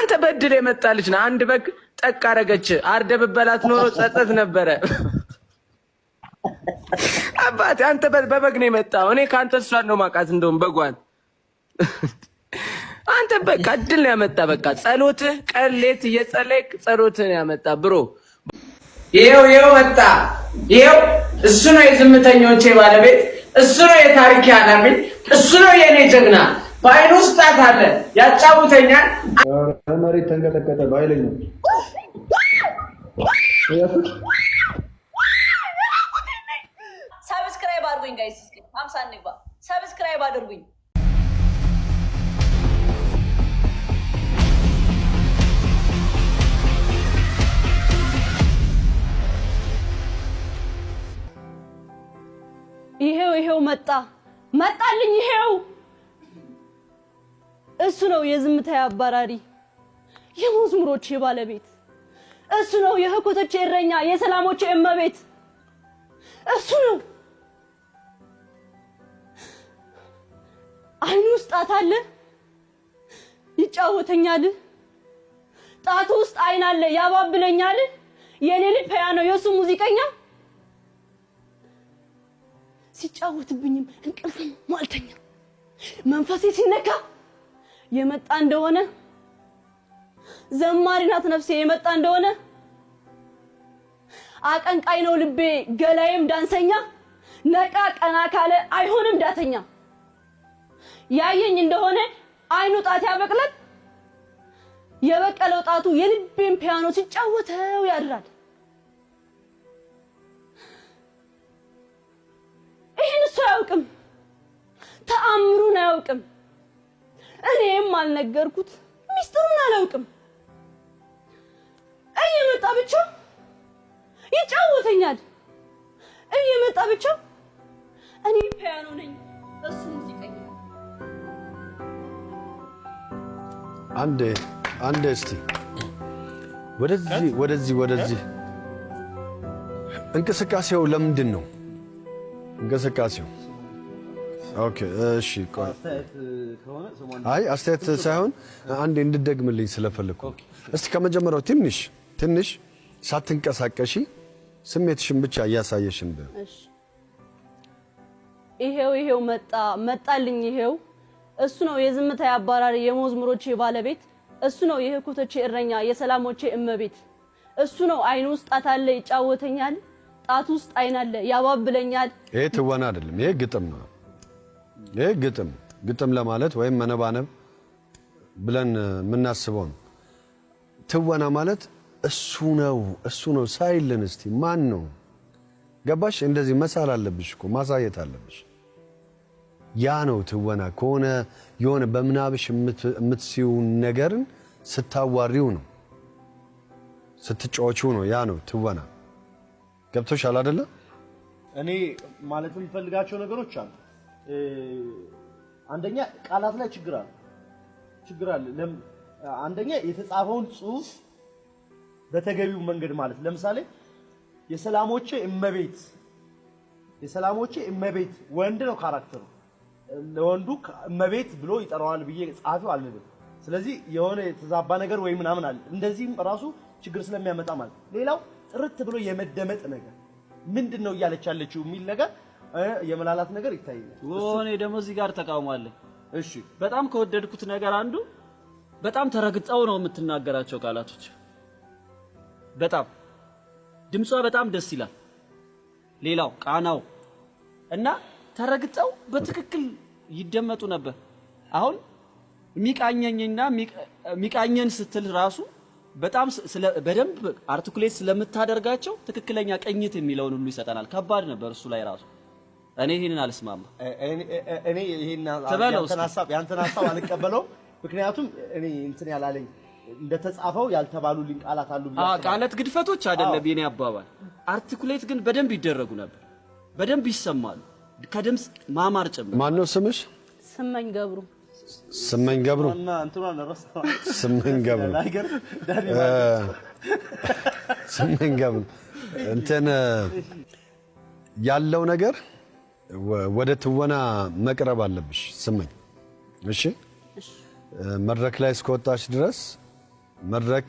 አንተ በድል የመጣልች ነው። አንድ በግ ጠቅ አረገች። አርደ ብበላት ኖሮ ጸጸት ነበረ። አባቴ አንተ በበግ ነው የመጣው። እኔ ከአንተ እሷን ነው ማውቃት። እንደውም በጓን አንተ በቃ እድል ነው ያመጣ። በቃ ጸሎትህ ቀሌት እየጸለይክ ጸሎትህ ነው ያመጣ ብሮ። ይሄው መጣ። ይሄው እሱ ነው የዝምተኞቼ ባለቤት። እሱ ነው የታሪክ ዓላሚ። እሱ ነው የኔ ጀግና። ባይኑ ስጣት አለ ያጫውተኛል። መሬት ተንቀጠቀጠ ባይለኝ ሰብስክራይብ አድርጉኝ ጋይስ። እስኪ 50 ንግባ። ሰብስክራይብ አድርጉኝ። ይሄው መጣልኝ። ይሄው እሱ ነው የዝምታዬ አባራሪ፣ የመዝሙሮቼ ባለቤት። እሱ ነው የህኮቶቼ እረኛ፣ የሰላሞቼ እመቤት። እሱ ነው። አይኑ ውስጥ ጣት አለ ይጫወተኛል። ጣቱ ውስጥ አይን አለ ያባብለኛል። የኔ ልጅ ፒያኖ የሱ ሙዚቀኛ። ሲጫወትብኝም እንቅልፍም ማልተኛ። መንፈሴ ሲነካ የመጣ እንደሆነ ዘማሪ ናት ነፍሴ የመጣ እንደሆነ። አቀንቃይ ነው ልቤ ገላዬም ዳንሰኛ። ነቃ ቀና ካለ አይሆንም ዳተኛ። ያየኝ እንደሆነ አይኑ ጣት ያበቅላል። የበቀለው ጣቱ የልቤን ፒያኖ ሲጫወተው ያድራል። ይሄን እሱ አያውቅም፣ ተአምሩን አያውቅም። እኔም አልነገርኩት ሚስጥሩን አላውቅም። እየመጣ ብቻ ይጫወተኛል። እየመጣ ብቻ እኔ ፒያኖ ነኝ እሱ ሙዚቀኛ። አንዴ እስቲ ወደዚህ እንቅስቃሴው ለምንድን ነው እንቅስቃሴው? ኦኬ እሺ፣ አይ አስተያየት ሳይሆን አንዴ እንድትደግምልኝ ስለፈለኩ እስቲ ከመጀመሪያው ትንሽ ሳትንቀሳቀሺ ስሜትሽን ብቻ እያሳየሽን። እሺ ይሄው መጣልኝ። ይሄው እሱ ነው የዝምታዬ አባራሪ፣ የመዝሙሮቼ ባለቤት። እሱ ነው የህኮቶቼ እረኛ፣ የሰላሞቼ እመቤት። እሱ ነው አይኑ ውስጥ ጣት አለ ይጫወተኛል። ጣት ውስጥ አይን አለ ያባብለኛል። ይሄ ትወና አይደለም፣ ይሄ ግጥም ነው። ይሄ ግጥም ለማለት ወይም መነባነብ ብለን የምናስበው ነው። ትወና ማለት እሱ ነው ሳይልን እስቲ ማን ነው? ገባሽ? እንደዚህ መሳል አለብሽ እኮ ማሳየት አለብሽ። ያ ነው ትወና። ከሆነ የሆነ በምናብሽ የምትሲው ነገርን ስታዋሪው ነው፣ ስትጫወቺው ነው። ያ ነው ትወና። ገብቶሻል አይደለ? እኔ ማለት የምፈልጋቸው ነገሮች አሉ። አንደኛ ቃላት ላይ ችግር አለ። አንደኛ የተጻፈውን ጽሑፍ በተገቢው መንገድ ማለት ለምሳሌ የሰላሞቼ እመቤት ወንድ ነው ካራክተሩ። ለወንዱ እመቤት ብሎ ይጠራዋል ብዬ ጻፊው አልልም። ስለዚህ የሆነ የተዛባ ነገር ወይ ምናምን አለ። እንደዚህም ራሱ ችግር ስለሚያመጣ ማለት ሌላው ጥርት ብሎ የመደመጥ ነገር ምንድነው እያለች ያለችው የሚል ነገር የመላላት ነገር ይታያል። ወኔ ደግሞ እዚህ ጋር ተቃውሟለሁ። እሺ በጣም ከወደድኩት ነገር አንዱ በጣም ተረግጠው ነው የምትናገራቸው ቃላቶች። በጣም ድምጿ በጣም ደስ ይላል። ሌላው ቃናው እና ተረግጠው በትክክል ይደመጡ ነበር። አሁን ሚቃኘኝና ሚቃኘን ስትል ራሱ በጣም በደንብ አርቲኩሌት ስለምታደርጋቸው ትክክለኛ ቅኝት የሚለውን ሁሉ ይሰጠናል። ከባድ ነበር እሱ ላይ ራሱ። እኔ ይሄንን አልስማማ። እኔ ይሄን ያንተን ሐሳብ አልቀበለው። ምክንያቱም እኔ እንትን ያላለኝ እንደተጻፈው ያልተባሉልኝ ቃላት አሉ። ቃላት ግድፈቶች አይደለም የኔ አባባል። አርቲኩሌት ግን በደንብ ይደረጉ ነበር፣ በደንብ ይሰማሉ፣ ከድምጽ ማማር ጭምር። ማን ነው ስምሽ? ስመኝ ገብሩ። እና እንትኗን ረሳው። ስመኝ ገብሩ እንትን ያለው ነገር ወደ ትወና መቅረብ አለብሽ ስመኝ። እሺ መድረክ ላይ እስከወጣች ድረስ መድረክ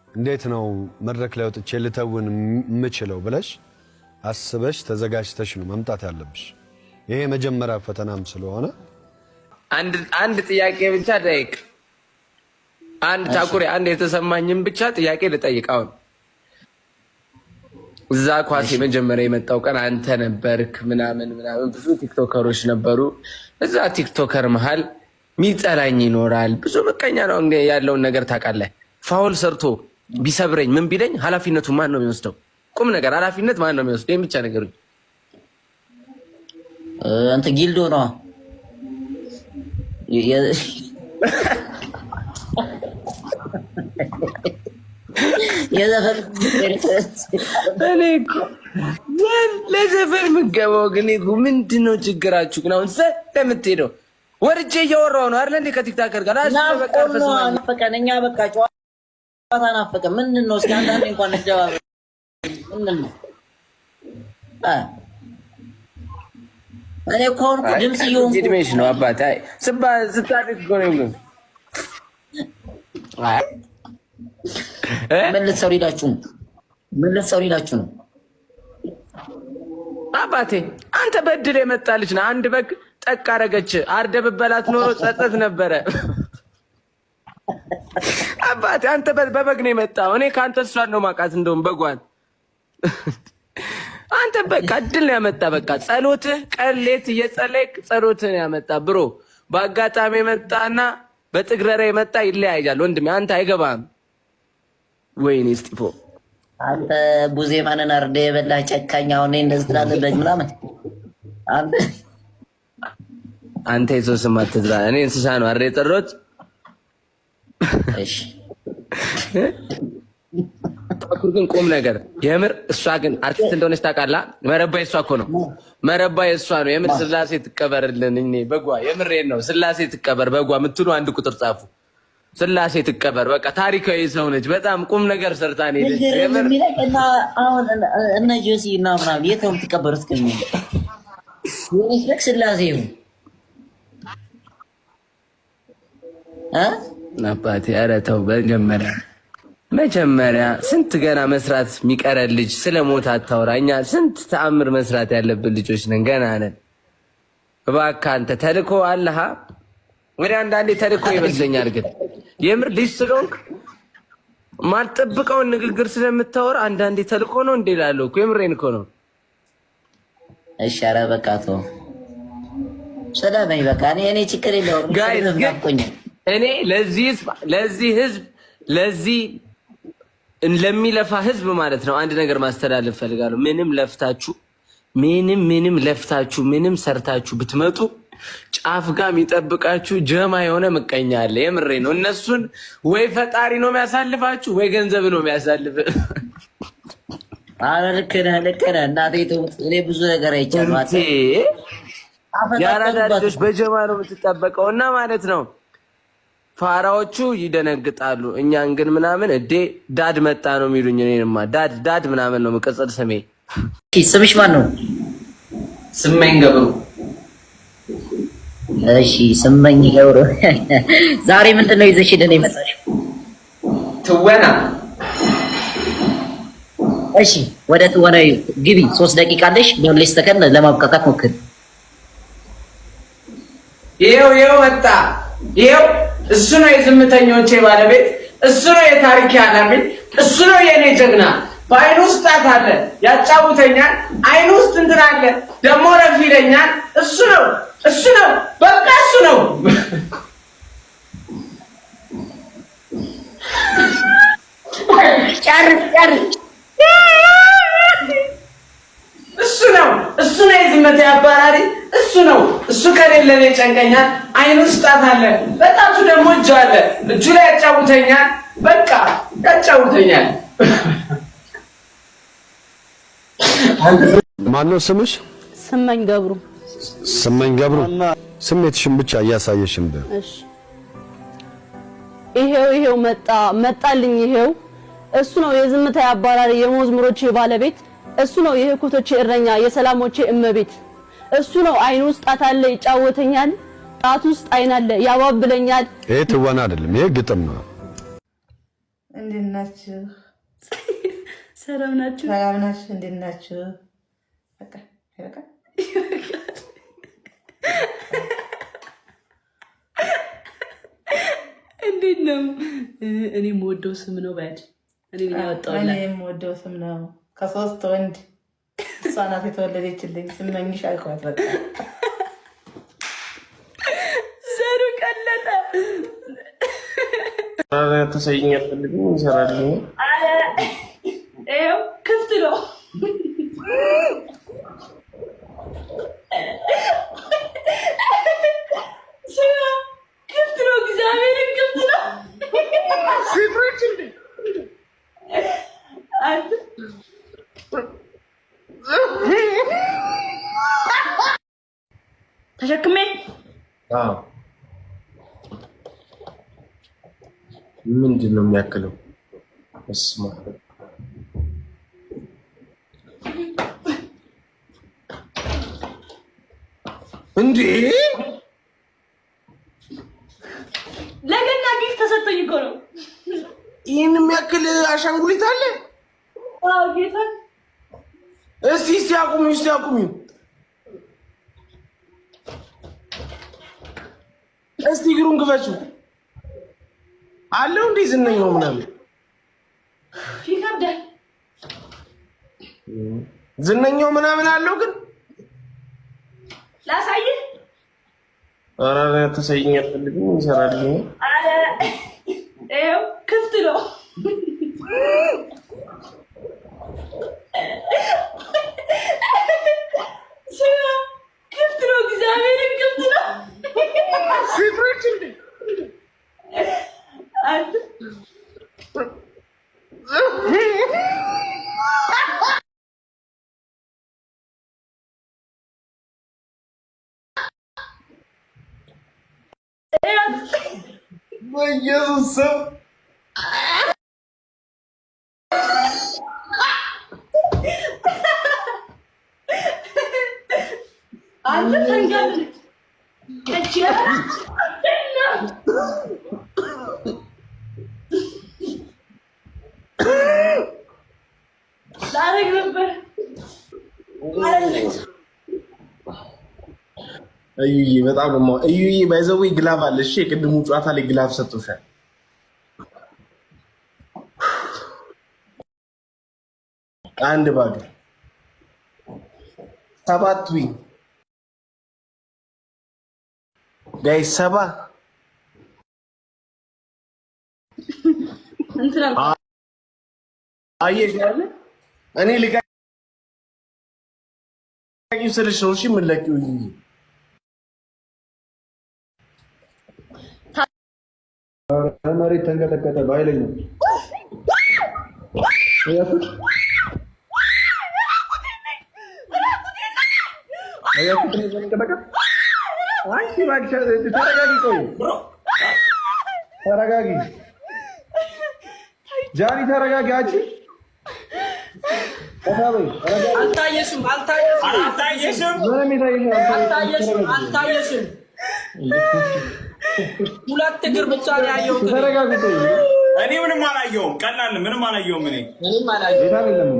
እንዴት ነው መድረክ ላይ ወጥቼ ልተውን የምችለው ብለሽ አስበሽ ተዘጋጅተሽ ነው መምጣት ያለብሽ። ይሄ መጀመሪያ ፈተናም ስለሆነ አንድ ጥያቄ ብቻ ጠይቅ። አንድ ታኩሪ አንድ የተሰማኝም ብቻ ጥያቄ ልጠይቃው። እዛ ኳስ የመጀመሪያ የመጣው ቀን አንተ ነበርክ ምናምን ብዙ ቲክቶከሮች ነበሩ። እዛ ቲክቶከር መሃል ሚጠላኝ ይኖራል። ብዙ ምቀኛ ነው ያለውን ነገር ታውቃለህ። ፋውል ሰርቶ ቢሰብረኝ ምን ቢለኝ ኃላፊነቱ ማን ነው የሚወስደው? ቁም ነገር ኃላፊነት ማን ነው የሚወስደው? ይሄን ብቻ ነገሩኝ። አንተ ጊልዶ ነው ለዘፈን የምትገባው ግን ምንድን ነው ችግራችሁ? ግን አሁን ለምትሄደው ወርጄ እያወራሁ ነው አይደል? እንደ ከቲክታከር ጋር ናፈቀን። እኛ በቃ ጨዋታ ናፈቀን። ምንድን ነው እስኪ አንዳንዴ እንኳን እንጀባበ ምንድን ነው? እኔ እኮ አሁን ድምፅ እየሆንኩ እድሜሽ ነው አባት ስታድግ እኮ ነው የሚሉት። ምን ልትሰሩ ሄዳችሁ ነው? አባቴ አንተ በድል የመጣ ልጅ ነህ። አንድ በግ ጠቅ አደረገች አርደህ ብበላት ኖሮ ጸጸት ነበረ። አባቴ አንተ በበግ ነው የመጣው። እኔ ከአንተ እሷን ነው ማውቃት፣ እንደውም በጓን አንተ በቃ እድል ነው ያመጣ። በቃ ጸሎትህ ቀሌት እየጸለይክ ጸሎትህን ያመጣ ብሮ። በአጋጣሚ የመጣና በጥግረራ የመጣ ይለያያል ወንድሜ። አንተ አይገባም። ወይኔ እስጢፎ አንተ ቡዜ ማንን አርደህ የበላህ ጨካኝ። አሁን እንደዚህ ትላለህ በግ ምናምን። አንተ የሰው ስም አትጥራ። እኔ እንስሳ ነው አይደል የጠራሁት? እሺ ታኩር ግን ቁም ነገር የምር። እሷ ግን አርቲስት እንደሆነች ታውቃለህ። መረባይ እሷ እኮ ነው። መረባይ እሷ ነው የምር። ስላሴ ትቀበርልን። እኔ በጓ የምሬን ነው። ስላሴ ትቀበር በጓ የምትሉ አንድ ቁጥር ጻፉ። ስላሴ ትቀበር። በቃ ታሪካዊ ሰው ነች። በጣም ቁም ነገር ሰርታ ነው የምር። እና አሁን እነ ጆሲ እና ምናምን የት ነው የምትቀበሩት? ከኝ ይልክ ስላሴ ነው አባቴ። ኧረ ተው መጀመሪያ ስንት ገና መስራት የሚቀረን ልጅ ስለ ሞት አታውራ። እኛ ስንት ተአምር መስራት ያለብን ልጆች ነን፣ ገና ነን። እባክህ አንተ ተልኮ አለሃ። ወደ አንዳንዴ ተልኮ ይመስለኛል፣ ግን የምር ልጅ ስለሆንክ ማልጠብቀውን ንግግር ስለምታወራ አንዳንዴ ተልኮ ነው እንዴ እላለሁ እኮ። የምሬን እኮ ነው። እሺ ኧረ በቃ ተው ሰላም። በቃ እኔ ችግር የለውም። እኔ ለዚህ ህዝብ ለሚለፋ ህዝብ ማለት ነው አንድ ነገር ማስተላለፍ ፈልጋለሁ። ምንም ለፍታችሁ ምንም ሰርታችሁ ብትመጡ ጫፍ ጋር የሚጠብቃችሁ ጀማ የሆነ ምቀኛ አለ። የምሬ ነው። እነሱን ወይ ፈጣሪ ነው የሚያሳልፋችሁ ወይ ገንዘብ ነው የሚያሳልፍ። አረ ልክ ነህ እናቴ ትሙት። እኔ ብዙ ነገር አይቻልም። የአራዳ ልጆች በጀማ ነው የምትጠበቀው እና ማለት ነው ፋራዎቹ ይደነግጣሉ። እኛን ግን ምናምን ዳድ መጣ ነው የሚሉኝ። እኔንማ ዳድ ምናምን ነው የምቀጽል ስሜ። ስምሽ ማን ነው? ስመኝ ገብሩ። እሺ ስመኝ ገብሩ። ዛሬ ምንድነው ይዘሽ ሄደን የመጣሽው? ትወና። እሺ ወደ ትወናው ግቢ። 3 ደቂቃ አለሽ። በሁለት ሰከንድ ለማብቃቃት ሞክሪ። ይሄው መጣ። ይሄው እሱ ነው የዝምተኞቼ ባለቤት። እሱ ነው የታሪክ ኃላፊ። እሱ ነው የኔ ጀግና። በአይኑ ውስጥ ጣት አለ ያጫውተኛል። አይኑ ውስጥ እንትን አለ ደግሞ ረፍ ይለኛል። እሱ ነው በቃ እሱ ነው። ጨርስ እሱ ነው የዝምቴ አባራሪ። እሱ ከሌለ እኔ ጨንቀኛል። አይኑ ውስጥ ጣት አለ፣ በጣቱ ደግሞ እጁ አለ። እጁ ላይ ያጫውተኛል። በቃ ያጫውተኛል። ማነው ስምሽ? ስመኝ ገብሩ። ስመኝ ገብሩ። ስሜትሽን ብቻ እያሳየሽን በ እሺ ይሄው መጣልኝ። ይሄው እሱ ነው የዝምታ አባራሪ የመዝሙሮቼ ባለቤት። እሱ ነው የህኩቶቼ እረኛ የሰላሞቼ እመቤት። እሱ ነው አይኑ ውስጥ ጣት አለ ይጫወተኛል። ጣት ውስጥ አይን አለ ያባብለኛል። ይሄ ትወና አይደለም፣ ይሄ ግጥም ነው። እንዴት ናችሁ? ሰላም ናችሁ? ሰላም ናችሁ? እንዴት ናችሁ? በቃ በቃ እንዴት ነው? እኔ የምወደው ስም ነው ባድ እኔ ያወጣውላ እኔ የምወደው ስም ነው። ከሶስት ወንድ እሷ ናት የተወለደችልኝ። ስመኝሽ አልኳት። በቃ ዘሩ ቀለጠ። ተሰይኝ ያፈልግኝ ይሰራልኝ። ይኸው ክፍት ነው። ክፍት ነው። እግዚአብሔርን ክፍት ነው። ተሸክሜ ምንድን ነው የሚያክለው? እስማ እንዴ ለገና ጊፍት ተሰጥቶኝ እኮ ነው። ይህን የሚያክል አሻንጉሊት አለ? አዎ ጌታ። እስቲ አቁሚው። እስቲ እግሩን ግፈችው። አለው እንዴ ዝነኛው ምናምን ይከብዳል። ዝነኛው ምናምን አለው ግን ላሳይህ። ኧረ ተሰይኝ አልፈልግም ይሰራልኝ። ይኸው ክፍት ነው። ክፍት ነው። እግዚአብሔርን ክፍት ነው። በኢየሱስ ስም አንተ ተንጋል ላረግ ነበር። እዩዬ በጣም ነው እዩዬ ባይዘው ግላብ አለ። እሺ የቅድሙ ጨዋታ ላይ ግላብ ሰጥቶሻል። አንድ ባግ 7 ዊን ጋይስ 7 እንትና አየሽ ያለ እኔ ልቀቂው ስልሽ ነው። እሺ ምን ለቂው መሬት ተንቀጠቀጠ ባይለኝ ተረጋጊ ጃኒ ተረጋጊ። አንቺ አልታየሽም። ሁለት እግር ብቻ ነው ያየሁት። ተረጋጊ። እኔ ምንም አላየሁም። ቀላል ምንም አላየሁም። ምንም አላየሁም።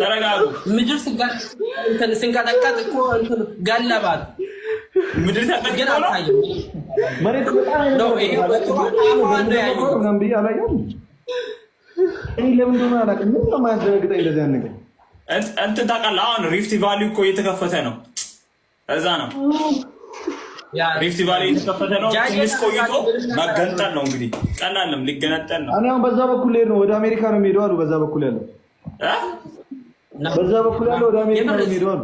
ተረጋጉ። ምድር ስንቀጠቀጥ እኮ ገለባል። ምድር ተቀጥቅጦ ነው መሬት በጣም ነው ምናምን ብዬ አላየሁም። እኔ ለምን እንደሆነ አላውቅም። ምን ነው የማያስደነግጠኝ እንደዚህ አይነት ነገር? እንትን ታውቃለህ፣ አሁን ሪፍት ቫሊ እኮ እየተከፈተ ነው። እዛ ነው ሪፍት ቫሊ እየተከፈተ ነው። ትንሽ ቆይቶ መገንጠል ነው እንግዲህ። ቀላልም ሊገነጠል ነው። እኔ አሁን በዛ በኩል ልሄድ ነው። ወደ አሜሪካ ነው የምሄደው አሉ። በዛ በኩል ያለው ወደ አሜሪካ ነው የምሄደው አሉ።